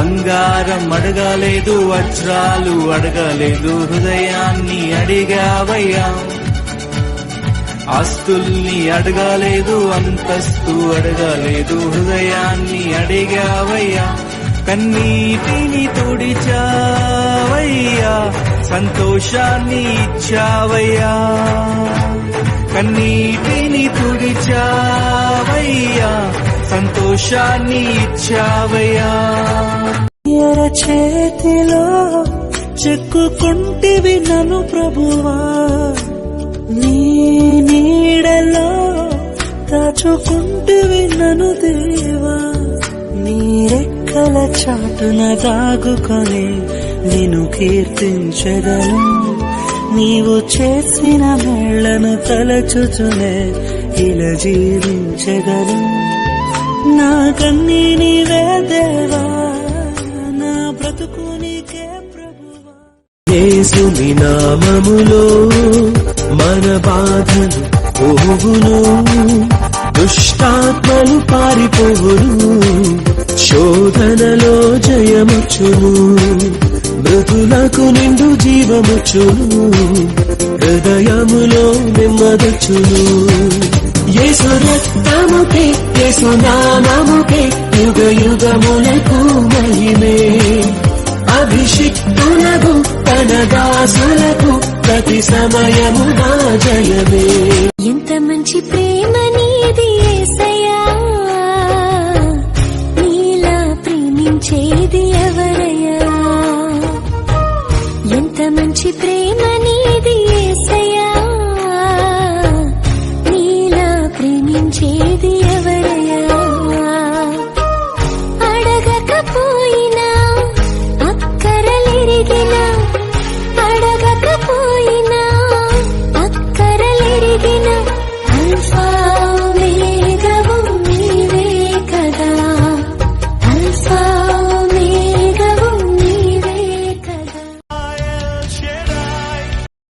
బంగారం అడగలేదు, వజ్రాలు అడగలేదు, హృదయాన్ని అడిగావయ్యా. ఆస్తుల్ని అడగలేదు, అంతస్తు అడగలేదు, హృదయాన్ని అడిగావయ్యా. కన్నీటిని తుడిచావయ్యా, సంతోషాన్ని ఇచ్చావయ్యా. కన్నీటిని తుడిచావయ్యా, సంతోషాన్ని ఇచ్చావయ్యా. ఎర చేతిలో చెక్కుకుంటివి నన్ను ప్రభువా, నీ నీడలో దాచుకుంటివి నన్ను దేవా. నీ రెక్కల చాటున దాగుకొని నిన్ను కీర్తించెదను. నీవు చేసిన మేళ్లను తలచుచునే ఇలా జీవించెదను. నా కన్నీ నీవే దేవా, నా బ్రతుకు నీకే ప్రభువా. యేసుని నామములో మన బాధలు పోవును, దుష్టాత్మలు పారిపోవును, శోధనలో జయముచ్చును, మృతులకు నిండు జీవముచ్చును, హృదయములో నెమ్మదొచ్చును. యేసు రక్తముకే, యేసు నామముకే యుగ యుగములకు మహిమే. అభిషిక్తులకు తన దాసులకు ప్రతి సమయము నా జయమే. ఎంత మంచి ప్రేమ నీది యేసయ్యా, నీలా ప్రేమించేది ఎవరయ్యా. ఎంత మంచి ప్రేమ నీది యేసయ్యా, నీలా ప్రేమించేది ఎవరయ్యా. అడగకపోయినా అక్కరలిరిగినా, అడగకపోయినా